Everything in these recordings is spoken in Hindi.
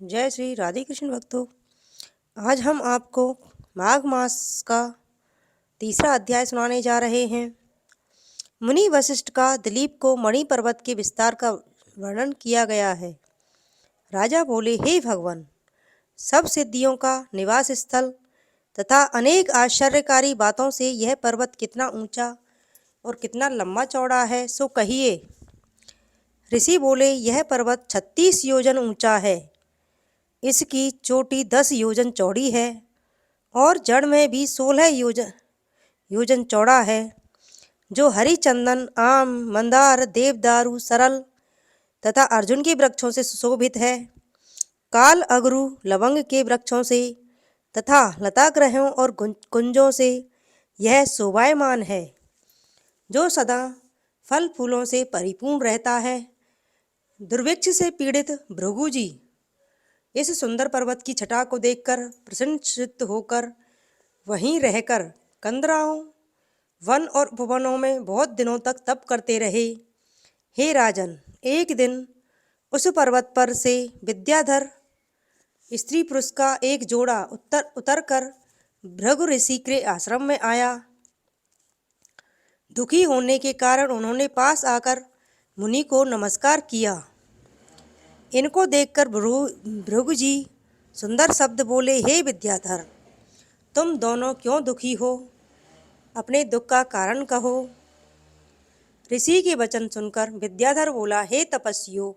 जय श्री राधे कृष्ण भक्तों। आज हम आपको माघ मास का तीसरा अध्याय सुनाने जा रहे हैं। मुनि वशिष्ठ का दिलीप को मणि पर्वत के विस्तार का वर्णन किया गया है। राजा बोले, हे भगवान, सब सिद्धियों का निवास स्थल तथा अनेक आश्चर्यकारी बातों से यह पर्वत कितना ऊंचा और कितना लंबा चौड़ा है, सो कहिए। ऋषि बोले, यह पर्वत 36 योजन ऊंचा है। इसकी चोटी 10 योजन चौड़ी है और जड़ में भी 16 योजन चौड़ा है, जो हरि चंदन, आम, मंदार, देवदारू, सरल तथा अर्जुन के वृक्षों से सुशोभित है। काल, अगरू, लवंग के वृक्षों से तथा लता ग्रहों और कुंजों से यह शोभायमान है, जो सदा फल फूलों से परिपूर्ण रहता है। दुर्भिक्ष से पीड़ित भृगु जी इस सुंदर पर्वत की छटा को देखकर प्रसन्नचित्त होकर वहीं रहकर कंदराओं, वन और उपवनों में बहुत दिनों तक तप करते रहे। हे राजन, एक दिन उस पर्वत पर से विद्याधर स्त्री पुरुष का एक जोड़ा उतर कर भृगु ऋषि के आश्रम में आया। दुखी होने के कारण उन्होंने पास आकर मुनि को नमस्कार किया। इनको देखकर भृगु जी सुंदर शब्द बोले, हे विद्याधर, तुम दोनों क्यों दुखी हो? अपने दुख का कारण कहो। ऋषि के वचन सुनकर विद्याधर बोला, हे तपस्वियों,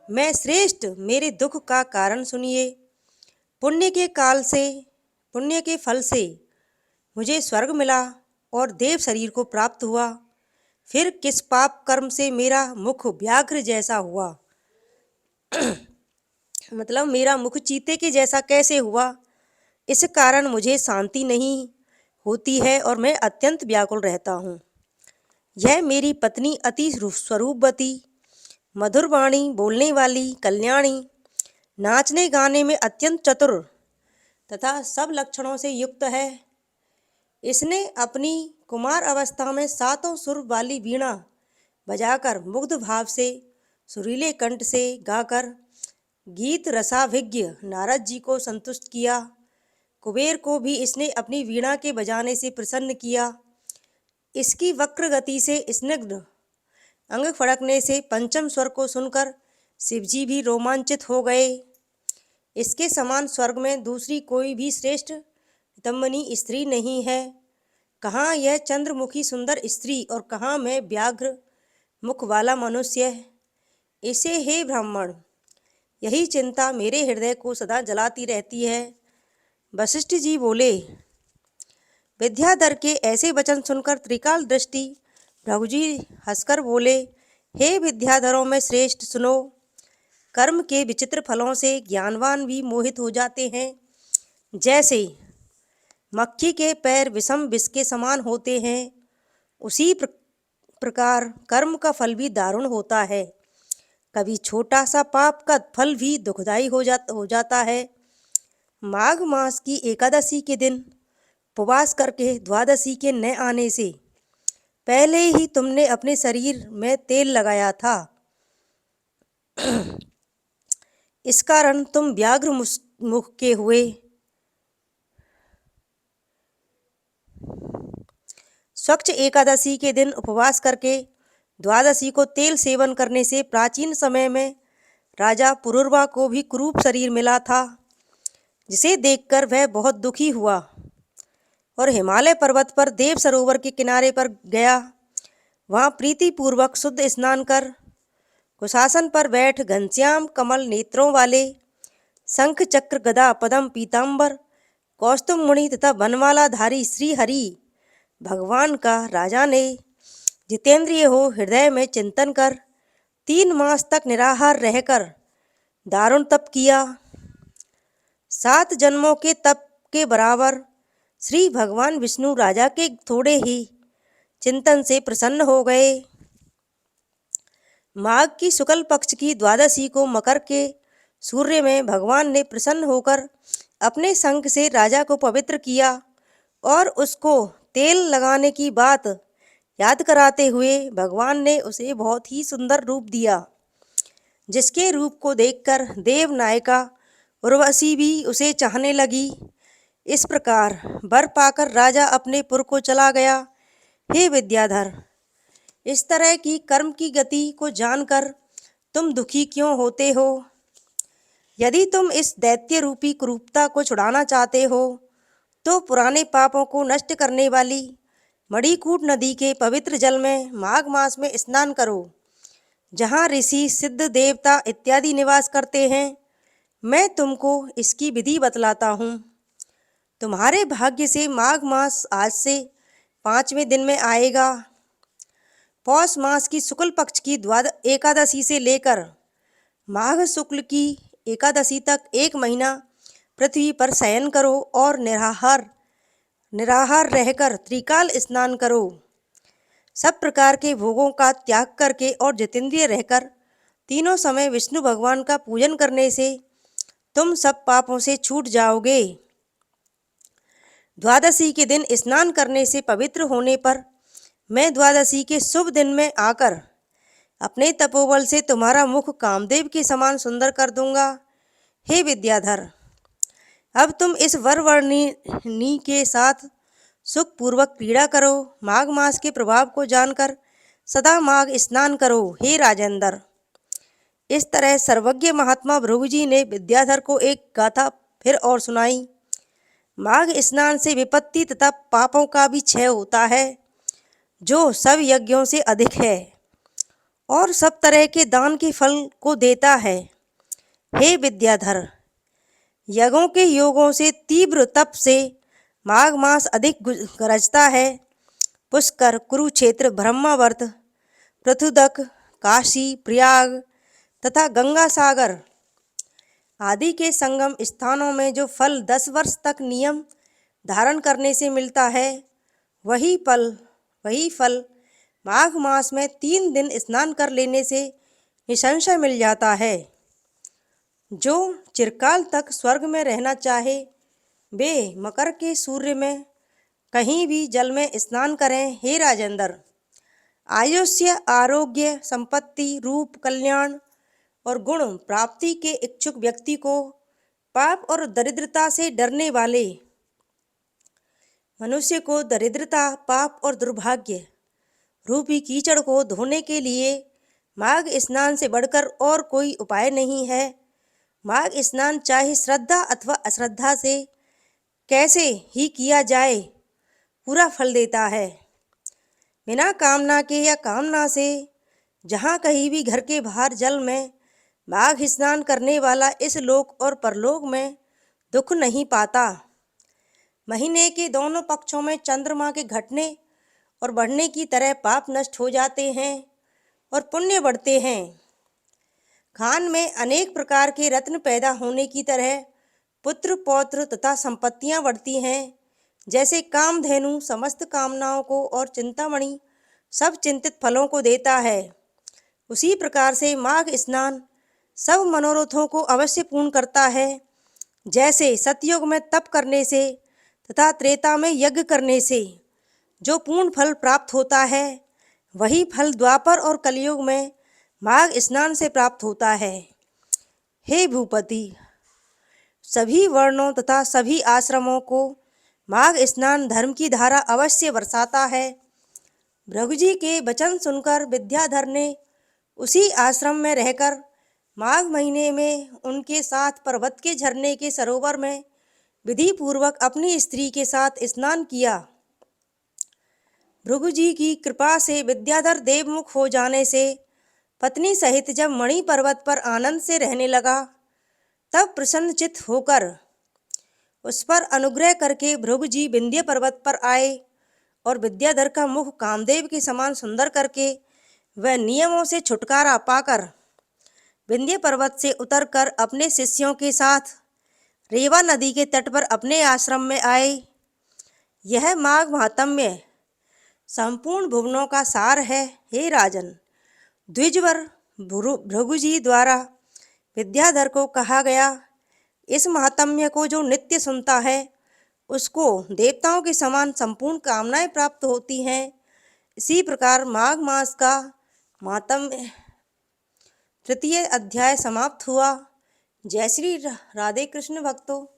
मैं श्रेष्ठ, मेरे दुख का कारण सुनिए। पुण्य के फल से मुझे स्वर्ग मिला और देव शरीर को प्राप्त हुआ। फिर किस पाप कर्म से मेरा मुख व्याघ्र जैसा हुआ? मतलब मेरा मुख चीते के जैसा कैसे हुआ? इस कारण मुझे शांति नहीं होती है और मैं अत्यंत व्याकुल रहता हूँ। यह मेरी पत्नी अति स्वरूपवती, मधुर वाणी बोलने वाली, कल्याणी, नाचने गाने में अत्यंत चतुर तथा सब लक्षणों से युक्त है। इसने अपनी कुमार अवस्था में 7 सुर वाली वीणा बजाकर मुग्ध भाव से सुरीले कंठ से गाकर गीत रसाभिज्ञ नारद जी को संतुष्ट किया। कुबेर को भी इसने अपनी वीणा के बजाने से प्रसन्न किया। इसकी वक्र गति से स्निग्ध अंग फड़कने से पंचम स्वर को सुनकर शिवजी भी रोमांचित हो गए। इसके समान स्वर्ग में दूसरी कोई भी श्रेष्ठ दम्मनी स्त्री नहीं है। कहाँ यह चंद्रमुखी सुंदर स्त्री और कहाँ मैं व्याघ्र मुख वाला मनुष्य। इसे हे ब्राह्मण, यही चिंता मेरे हृदय को सदा जलाती रहती है। वशिष्ठ जी बोले। विद्याधर के ऐसे वचन सुनकर त्रिकाल दृष्टि भृगु जी हंसकर बोले, हे विद्याधरों में श्रेष्ठ, सुनो। कर्म के विचित्र फलों से ज्ञानवान भी मोहित हो जाते हैं। जैसे मक्खी के पैर विषम विष के समान होते हैं, उसी प्रकार कर्म का फल भी दारुण होता है। कभी छोटा सा पाप का फल भी दुखदाई हो जाता है। माघ मास की एकादशी के दिन उपवास करके द्वादशी के न आने से पहले ही तुमने अपने शरीर में तेल लगाया था। इस कारण तुम व्याघ्र मुख के हुए। स्वच्छ एकादशी के दिन उपवास करके द्वादशी को तेल सेवन करने से प्राचीन समय में राजा पुरुरवा को भी कुरूप शरीर मिला था, जिसे देखकर वह बहुत दुखी हुआ और हिमालय पर्वत पर देव सरोवर के किनारे पर गया। वहाँ प्रीतिपूर्वक शुद्ध स्नान कर कुशासन पर बैठ घनश्याम कमल नेत्रों वाले, शंख चक्र गदा पद्म पीतांबर कौस्तुभ मुनि तथा बनमालाधारी श्री हरि भगवान का राजा ने जितेंद्रिय हो हृदय में चिंतन कर 3 मास तक निराहार रहकर दारुण तप किया। 7 जन्मों के तप के बराबर श्री भगवान विष्णु राजा के थोड़े ही चिंतन से प्रसन्न हो गए। माघ की शुक्ल पक्ष की द्वादशी को मकर के सूर्य में भगवान ने प्रसन्न होकर अपने शंख से राजा को पवित्र किया और उसको तेल लगाने की बात याद कराते हुए भगवान ने उसे बहुत ही सुंदर रूप दिया, जिसके रूप को देखकर देव नायिका उर्वशी भी उसे चाहने लगी। इस प्रकार वर पाकर राजा अपने पुर को चला गया। हे विद्याधर, इस तरह की कर्म की गति को जानकर तुम दुखी क्यों होते हो? यदि तुम इस दैत्य रूपी कुरूपता को छुड़ाना चाहते हो तो पुराने पापों को नष्ट करने वाली मणिकूट नदी के पवित्र जल में माघ मास में स्नान करो, जहाँ ऋषि, सिद्ध, देवता इत्यादि निवास करते हैं। मैं तुमको इसकी विधि बतलाता हूँ। तुम्हारे भाग्य से माघ मास आज से 5वें दिन में आएगा। पौष मास की शुक्ल पक्ष की एकादशी से लेकर माघ शुक्ल की एकादशी तक 1 महीना पृथ्वी पर शयन करो और निराहार रहकर त्रिकाल स्नान करो। सब प्रकार के भोगों का त्याग करके और जितेंद्रिय रहकर तीनों समय विष्णु भगवान का पूजन करने से तुम सब पापों से छूट जाओगे। द्वादशी के दिन स्नान करने से पवित्र होने पर मैं द्वादशी के शुभ दिन में आकर अपने तपोबल से तुम्हारा मुख कामदेव के समान सुंदर कर दूंगा। हे विद्याधर, अब तुम इस वरवर्णिनी के साथ सुखपूर्वक क्रीड़ा करो। माघ मास के प्रभाव को जानकर सदा माघ स्नान करो। हे राजेंद्र, इस तरह सर्वज्ञ महात्मा भृगुजी ने विद्याधर को एक गाथा फिर और सुनाई। माघ स्नान से विपत्ति तथा पापों का भी क्षय होता है, जो सब यज्ञों से अधिक है और सब तरह के दान के फल को देता है। हे विद्याधर, यज्ञों के योगों से तीव्र तप से माघ मास अधिक गरजता है। पुष्कर, कुरुक्षेत्र, ब्रह्मावर्त, पृथुदक, काशी, प्रयाग तथा गंगा सागर आदि के संगम स्थानों में जो फल 10 वर्ष तक नियम धारण करने से मिलता है, वही फल माघ मास में 3 दिन स्नान कर लेने से निसंशय मिल जाता है। जो चिरकाल तक स्वर्ग में रहना चाहे, वे मकर के सूर्य में कहीं भी जल में स्नान करें। हे राजेंद्र, आयुष्य, आरोग्य, संपत्ति, रूप, कल्याण और गुण प्राप्ति के इच्छुक व्यक्ति को पाप और दरिद्रता से डरने वाले मनुष्य को दरिद्रता, पाप और दुर्भाग्य रूपी कीचड़ को धोने के लिए माघ स्नान से बढ़कर और कोई उपाय नहीं है। माघ स्नान चाहे श्रद्धा अथवा अश्रद्धा से कैसे ही किया जाए, पूरा फल देता है। बिना कामना के या कामना से जहाँ कहीं भी घर के बाहर जल में माघ स्नान करने वाला इस लोक और परलोक में दुख नहीं पाता। महीने के दोनों पक्षों में चंद्रमा के घटने और बढ़ने की तरह पाप नष्ट हो जाते हैं और पुण्य बढ़ते हैं। खान में अनेक प्रकार के रत्न पैदा होने की तरह पुत्र, पौत्र तथा संपत्तियां बढ़ती हैं। जैसे कामधेनु समस्त कामनाओं को और चिंतामणि सब चिंतित फलों को देता है, उसी प्रकार से माघ स्नान सब मनोरथों को अवश्य पूर्ण करता है। जैसे सतयुग में तप करने से तथा त्रेता में यज्ञ करने से जो पूर्ण फल प्राप्त होता है, वही फल द्वापर और कलयुग में माघ स्नान से प्राप्त होता है। हे भूपति, सभी वर्णों तथा सभी आश्रमों को माघ स्नान धर्म की धारा अवश्य बरसाता है। भृगुजी के वचन सुनकर विद्याधर ने उसी आश्रम में रहकर माघ महीने में उनके साथ पर्वत के झरने के सरोवर में विधि पूर्वक अपनी स्त्री के साथ स्नान किया। भृगुजी की कृपा से विद्याधर देवमुख हो जाने से पत्नी सहित जब मणि पर्वत पर आनंद से रहने लगा, तब प्रसन्नचित्त होकर उस पर अनुग्रह करके भृगुजी विंध्य पर्वत पर आए और विद्याधर का मुख कामदेव के समान सुंदर करके वह नियमों से छुटकारा पाकर विंध्य पर्वत से उतरकर अपने शिष्यों के साथ रेवा नदी के तट पर अपने आश्रम में आए। यह माघ महात्म्य संपूर्ण भुवनों का सार है। हे राजन, द्विजवर भृगुजी द्वारा विद्याधर को कहा गया, इस महात्म्य को जो नित्य सुनता है उसको देवताओं के समान संपूर्ण कामनाएं प्राप्त होती हैं। इसी प्रकार माघ मास का महात्म्य 3 अध्याय समाप्त हुआ। जय श्री राधे कृष्ण भक्तों।